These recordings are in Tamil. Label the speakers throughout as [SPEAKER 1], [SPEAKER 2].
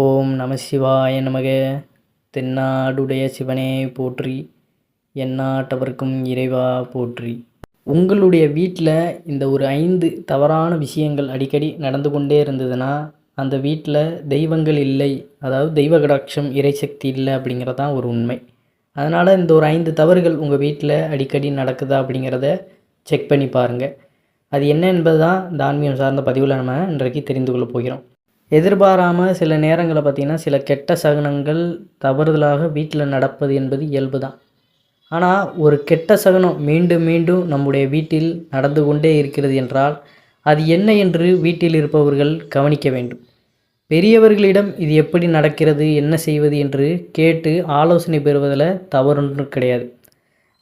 [SPEAKER 1] ஓம் நம சிவாய நமக. தென்னாடுடைய சிவனே போற்றி, எந்நாட்டவர்க்கும் இறைவா போற்றி. உங்களுடைய வீட்டில் இந்த ஒரு 5 தவறான விஷயங்கள் அடிக்கடி நடந்து கொண்டே இருந்ததுன்னா அந்த வீட்டில் தெய்வங்கள் இல்லை, அதாவது தெய்வ கடாட்சம் இறைசக்தி இல்லை அப்படிங்கிறது தான் ஒரு உண்மை. அதனால் இந்த ஒரு 5 தவறுகள் உங்கள் வீட்டில் அடிக்கடி நடக்குதா அப்படிங்கிறத செக் பண்ணி பாருங்கள். அது என்ன என்பது தான் இந்த ஆன்மீகம் சார்ந்த பதிவில் நம்ம இன்றைக்கு தெரிந்து கொள்ள போகிறோம். எதிர்பாராமல் சில நேரங்களில் பார்த்திங்கன்னா சில கெட்ட சகுனங்கள் தவறுதலாக வீட்டில் நடப்பது என்பது இயல்பு தான். ஆனால் ஒரு கெட்ட சகுனம் மீண்டும் மீண்டும் நம்முடைய வீட்டில் நடந்து கொண்டே இருக்கிறது என்றால் அது என்ன என்று வீட்டில் இருப்பவர்கள் கவனிக்க வேண்டும். பெரியவர்களிடம் இது எப்படி நடக்கிறது, என்ன செய்வது என்று கேட்டு ஆலோசனை பெறுவதில் தவறொன்றும் கிடையாது.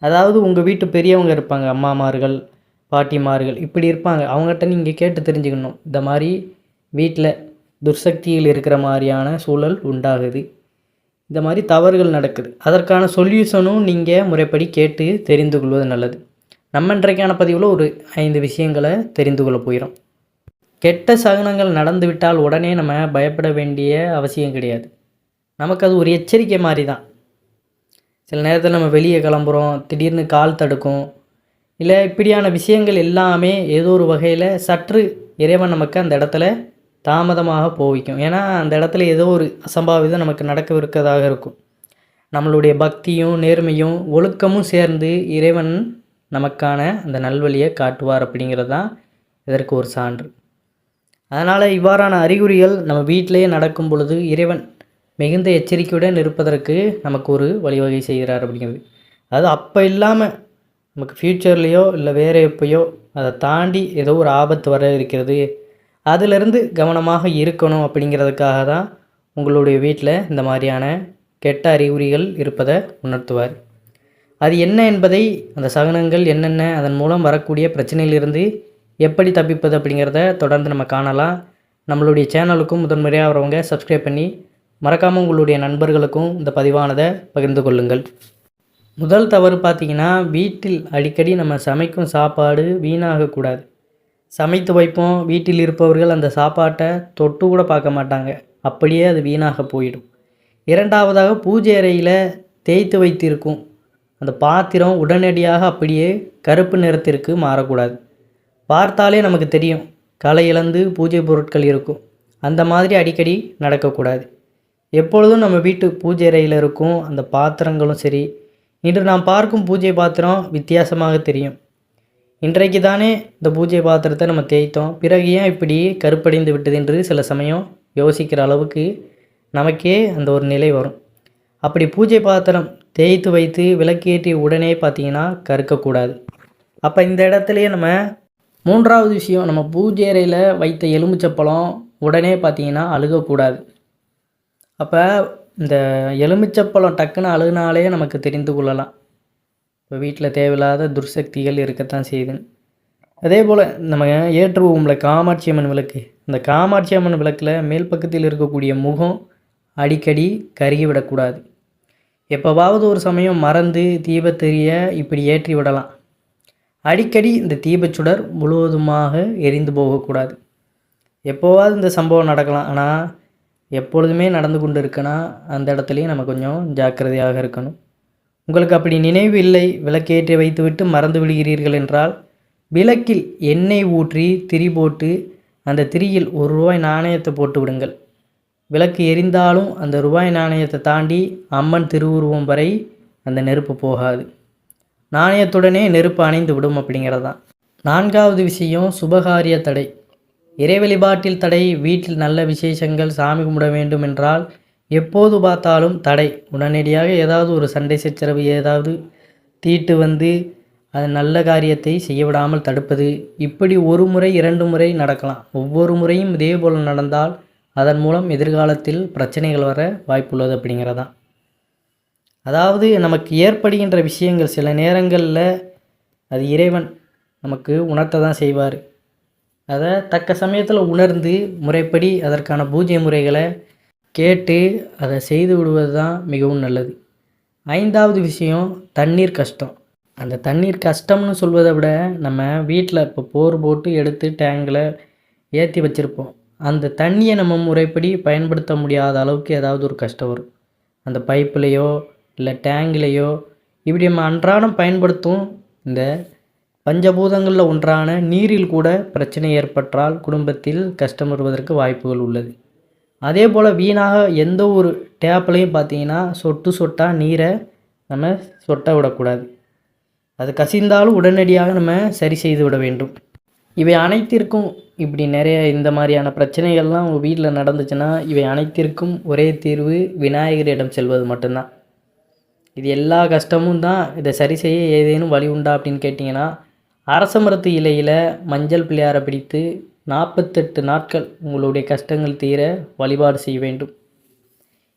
[SPEAKER 1] அதாவது உங்கள் வீட்டு பெரியவங்க இருப்பாங்க, அம்மாமார்கள், பாட்டிமார்கள் இப்படி இருப்பாங்க. அவங்ககிட்ட நீங்கள் கேட்டு தெரிஞ்சுக்கணும். இந்த மாதிரி வீட்டில் துர்சக்தியில் இருக்கிற மாதிரியான சூழல் உண்டாகுது, இந்த மாதிரி தவறுகள் நடக்குது, அதற்கான சொல்யூஷனும் நீங்கள் முறைப்படி கேட்டு தெரிந்து கொள்வது நல்லது. நம்ம இன்றைக்கான பதிவில் ஒரு 5 விஷயங்களை தெரிந்து கொள்ள போகிறோம். கெட்ட சகுனங்கள் நடந்துவிட்டால் உடனே நம்ம பயப்பட வேண்டிய அவசியம் கிடையாது. நமக்கு அது ஒரு எச்சரிக்கை மாதிரி தான். சில நேரத்தில் நம்ம வெளியே கிளம்புறோம், திடீர்னு கால் தடுக்கும், இல்லை இப்படியான விஷயங்கள் எல்லாமே ஏதோ ஒரு வகையில் சற்று இறைவன் நமக்கு அந்த இடத்துல தாமதமாக போவிக்கும். ஏன்னா அந்த இடத்துல ஏதோ ஒரு அசம்பாவிதம் நமக்கு நடக்கவிருக்கிறதாக இருக்கும். நம்மளுடைய பக்தியும் நேர்மையும் ஒழுக்கமும் சேர்ந்து இறைவன் நமக்கான அந்த நல்வழியை காட்டுவார் அப்படிங்கிறது தான் இதற்கு ஒரு சான்று. அதனால் இவ்வாறான அறிகுறிகள் நம்ம வீட்டிலேயே நடக்கும் பொழுது இறைவன் மிகுந்த எச்சரிக்கையுடன் இருப்பதற்கு நமக்கு ஒரு வழிவகை செய்கிறார் அப்படிங்கிறது. அது அப்போ இல்லாமல் நமக்கு ஃப்யூச்சர்லேயோ இல்லை வேறு எப்போயோ அதை தாண்டி ஏதோ ஒரு ஆபத்து வர இருக்கிறது, அதிலிருந்து கவனமாக இருக்கணும் அப்படிங்கிறதுக்காக தான் உங்களுடைய வீட்டில் இந்த மாதிரியான கெட்ட அறிகுறிகள் இருப்பதை உணர்த்துவார். அது என்ன என்பதை, அந்த சகுனங்கள் என்னென்ன, அதன் மூலம் வரக்கூடிய பிரச்சனையிலிருந்து எப்படி தப்பிப்பது அப்படிங்கிறத தொடர்ந்து நம்ம காணலாம். நம்மளுடைய சேனலுக்கும் முதன்முறையாக வரவங்க சப்ஸ்கிரைப் பண்ணி மறக்காமல் உங்களுடைய நண்பர்களுக்கும் இந்த பதிவானதை பகிர்ந்து கொள்ளுங்கள். முதல் தவறு பார்த்திங்கன்னா, வீட்டில் அடிக்கடி நம்ம சமைக்கும் சாப்பாடு வீணாகக்கூடாது. சமைத்து வைப்போம், வீட்டில் இருப்பவர்கள் அந்த சாப்பாட்டை தொட்டு கூட பார்க்க மாட்டாங்க, அப்படியே அது வீணாக போயிடும். இரண்டாவதாக, பூஜை அறையில் தேய்த்து வைத்திருக்கும் அந்த பாத்திரம் உடனடியாக அப்படியே கருப்பு நிறத்திற்கு மாறக்கூடாது. பார்த்தாலே நமக்கு தெரியும் களை இழந்து பூஜை பொருட்கள் இருக்கும். அந்த மாதிரி அடிக்கடி நடக்கக்கூடாது. எப்பொழுதும் நம்ம வீட்டு பூஜை அறையில் இருக்கும் அந்த பாத்திரங்களும் சரி, இன்று நாம் பார்க்கும் பூஜை பாத்திரம் வித்தியாசமாக தெரியும். இன்றைக்கு தானே இந்த பூஜை பாத்திரத்தை நம்ம தேய்த்தோம், பிறகு ஏன் இப்படி கருப்படைந்து விட்டது என்று சில சமயம் யோசிக்கிற அளவுக்கு நமக்கே அந்த ஒரு நிலை வரும். அப்படி பூஜை பாத்திரம் தேய்த்து வைத்து விளக்கேற்றி உடனே பார்த்திங்கன்னா கருக்கக்கூடாது. அப்போ இந்த இடத்துலையே நம்ம 3வது விஷயம், நம்ம பூஜை அறையில் வைத்த எலுமிச்சப்பழம் உடனே பார்த்திங்கன்னா அழுகக்கூடாது. அப்போ இந்த எலுமிச்சப்பழம் டக்குன்னு அழுகினாலே நமக்கு தெரிந்து கொள்ளலாம் இப்போ வீட்டில் தேவையில்லாத துர்சக்திகள் இருக்கத்தான் செய்யுது. அதே போல் நம்ம ஏற்றுவோம்ல காமாட்சி அம்மன் விளக்கு, இந்த காமாட்சி அம்மன் விளக்கில் மேல் பக்கத்தில் இருக்கக்கூடிய முகம் அடிக்கடி கருகி விடக்கூடாது. எப்போவாவது ஒரு சமயம் மறந்து தீபத்தெரிய இப்படி ஏற்றி விடலாம். அடிக்கடி இந்த தீபச்சுடர் முழுவதுமாக எரிந்து போகக்கூடாது. எப்போவாவது இந்த சம்பவம் நடக்கலாம், ஆனால் எப்பொழுதுமே நடந்து கொண்டு இருக்குன்னா அந்த இடத்துலையும் நம்ம கொஞ்சம் ஜாக்கிரதையாக இருக்கணும். உங்களுக்கு அப்படி நினைவு இல்லை, விளக்கேற்றி வைத்துவிட்டு மறந்து விடுகிறீர்கள் என்றால் விளக்கில் எண்ணெய் ஊற்றி திரி போட்டு அந்த திரியில் ₹1 நாணயத்தை போட்டு விடுங்கள். விளக்கு எரிந்தாலும் அந்த ரூபாய் நாணயத்தை தாண்டி அம்மன் திருவுருவம் வரை அந்த நெருப்பு போகாது. நாணயத்துடனே நெருப்பு அணைந்து விடும் அப்படிங்கிறது தான். 4வது விஷயம், சுபகாரிய தடை. இறை வழிபாட்டில் தடை. வீட்டில் நல்ல விசேஷங்கள், சாமி கும்பிட வேண்டும் என்றால் எப்போது பார்த்தாலும் தடை. உடனடியாக ஏதாவது ஒரு சண்டை சச்சரவு, ஏதாவது தீட்டு வந்து அது நல்ல காரியத்தை செய்ய விடாமல் தடுப்பது, இப்படி 1 முறை 2 முறை நடக்கலாம். ஒவ்வொரு முறையும் இதே போல் நடந்தால் அதன் மூலம் எதிர்காலத்தில் பிரச்சனைகள் வர வாய்ப்புள்ளது அப்படிங்கிறதான். அதாவது நமக்கு ஏற்படுகின்ற விஷயங்கள் சில நேரங்களில் அது இறைவன் நமக்கு உணர்த்த தான் செய்வார். அதை தக்க சமயத்தில் உணர்ந்து முறைப்படி அதற்கான பூஜை முறைகளை கேட்டு அதை செய்து விடுவது தான் மிகவும் நல்லது. 5வது விஷயம், தண்ணீர் கஷ்டம். அந்த தண்ணீர் கஷ்டம்னு சொல்வதை விட நம்ம வீட்டில் இப்போ போர் போட்டு எடுத்து டேங்கில் ஏற்றி வச்சுருப்போம், அந்த தண்ணியை நம்ம முறைப்படி பயன்படுத்த முடியாத அளவுக்கு ஏதாவது ஒரு கஷ்டம் வரும். அந்த பைப்புலேயோ இல்லை டேங்க்லேயோ இப்படி நம்ம அன்றாடம் பயன்படுத்தும் இந்த பஞ்சபூதங்களில் ஒன்றான நீரில் கூட பிரச்சனை ஏற்பட்டால் குடும்பத்தில் கஷ்டம் வருவதற்கு வாய்ப்புகள் உள்ளது. அதே போல் வீணாக எந்த ஒரு டேப்லையும் பார்த்தீங்கன்னா சொட்டு சொட்டாக நீரை நம்ம சொட்ட விடக்கூடாது. அது கசிந்தாலும் உடனடியாக நம்ம சரி செய்து விட வேண்டும். இவை அனைத்திற்கும் இப்படி நிறைய இந்த மாதிரியான பிரச்சனைகள்லாம் உங்கள் வீட்டில் நடந்துச்சுன்னா இவை அனைத்திற்கும் ஒரே தீர்வு விநாயகரிடம் செல்வது மட்டும்தான். இது எல்லா கஷ்டமும் தான். இதை சரி செய்ய ஏதேனும் வழி உண்டா அப்படின்னு கேட்டிங்கன்னா, அரச மரத்து இலையில் மஞ்சள் பிள்ளையாரை பிடித்து 48 நாட்கள் உங்களுடைய கஷ்டங்கள் தீர வழிபாடு செய்ய வேண்டும்.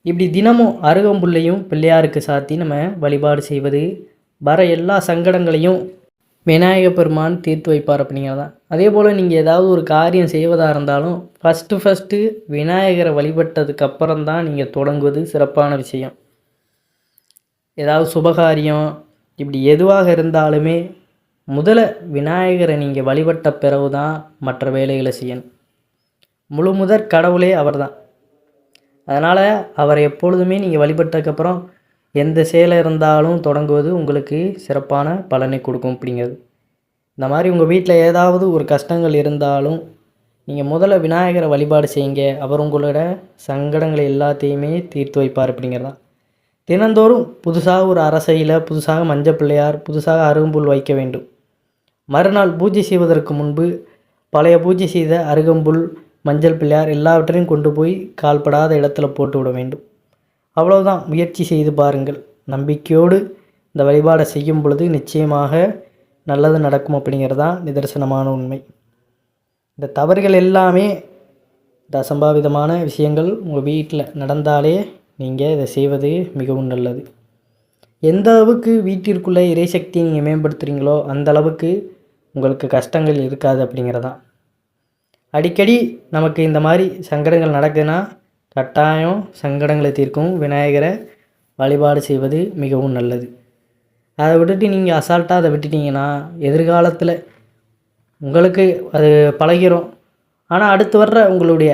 [SPEAKER 1] இப்படி தினமும் அருகம்புல்லையும் பிள்ளையாருக்கு சாத்தி நம்ம வழிபாடு செய்வது வர எல்லா சங்கடங்களையும் விநாயக பெருமான் தீர்த்து வைப்பார் அப்படிங்கிறதான். அதே போல் நீங்கள் ஏதாவது ஒரு காரியம் செய்வதாக இருந்தாலும் ஃபஸ்ட்டு விநாயகரை வழிபட்டதுக்கு அப்புறம் தான் நீங்கள் தொடங்குவது சிறப்பான விஷயம். ஏதாவது சுபகாரியம் இப்படி எதுவாக இருந்தாலுமே முதல்ல விநாயகரை நீங்கள் வழிபட்ட பிறகு தான் மற்ற வேலைகளை செய்யணும். முழு முதற் கடவுளே அவர் தான். அதனால் அவரை எப்பொழுதுமே நீங்கள் வழிபட்டதுக்கப்புறம் எந்த செயலை இருந்தாலும் தொடங்குவது உங்களுக்கு சிறப்பான பலனை கொடுக்கும் அப்படிங்கிறது. இந்த மாதிரி உங்கள் வீட்டில் ஏதாவது ஒரு கஷ்டங்கள் இருந்தாலும் நீங்கள் முதல்ல விநாயகரை வழிபாடு செய்யுங்க. அவர் உங்களோட சங்கடங்களை எல்லாத்தையுமே தீர்த்து வைப்பார் அப்படிங்கிறதான். தினந்தோறும் புதுசாக ஒரு அரசையில் புதுசாக மஞ்சள் பிள்ளையார் புதுசாக அருகம்புல் வைக்க வேண்டும். மறுநாள் பூஜை செய்வதற்கு முன்பு பழைய பூஜை செய்த அருகம்புல் மஞ்சள் பிள்ளையார் எல்லாவற்றையும் கொண்டு போய் கால்படாத இடத்துல போட்டு விட வேண்டும். அவ்வளவுதான். முயற்சி செய்து பாருங்கள். நம்பிக்கையோடு இந்த வழிபாடை செய்யும் பொழுது நிச்சயமாக நல்லது நடக்கும் அப்படிங்கிறது தான் நிதர்சனமான உண்மை. இந்த தவறுகள் எல்லாமே இந்த அசம்பாவிதமான விஷயங்கள் உங்கள் வீட்டில் நடந்தாலே நீங்கள் இதை செய்வது மிகவும் நல்லது. எந்த அளவுக்கு வீட்டிற்குள்ளே இறைசக்தியை நீங்கள் மேம்படுத்துகிறீங்களோ அந்த அளவுக்கு உங்களுக்கு கஷ்டங்கள் இருக்காது அப்படிங்கிறதான். அடிக்கடி நமக்கு இந்த மாதிரி சங்கடங்கள் நடக்குதுன்னா கட்டாயம் சங்கடங்களை தீர்க்கும் விநாயகரை வழிபாடு செய்வது மிகவும் நல்லது. அதை விட்டுட்டு நீங்கள் அசால்ட்டாக அதை விட்டுட்டிங்கன்னா எதிர்காலத்தில் உங்களுக்கு அது பழகிரும். ஆனால் அடுத்து வர்ற உங்களுடைய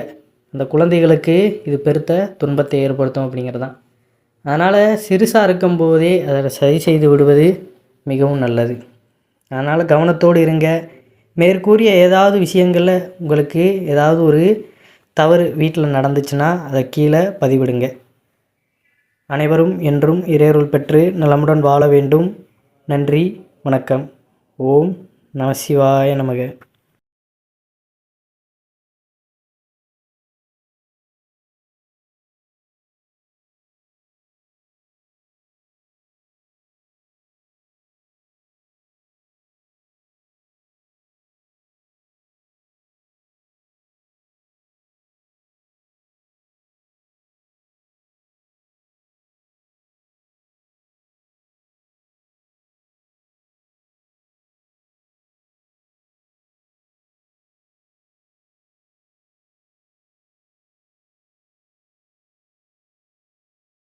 [SPEAKER 1] அந்த குழந்தைகளுக்கு இது பெருத்த துன்பத்தை ஏற்படுத்தும் அப்படிங்கிறது தான். அதனால் சிறுசாக இருக்கும்போதே அதை சரி செய்து விடுவது மிகவும் நல்லது. அதனால் கவனத்தோடு இருங்க. மேற்கூறிய ஏதாவது விஷயங்களில் உங்களுக்கு ஏதாவது ஒரு தவறு வீட்டில் நடந்துச்சுன்னா அதை கீழே பதிவிடுங்க. அனைவரும் என்றும் இறையருள் பெற்று நலமுடன் வாழ வேண்டும். நன்றி, வணக்கம். ஓம் நம சிவாய நமக.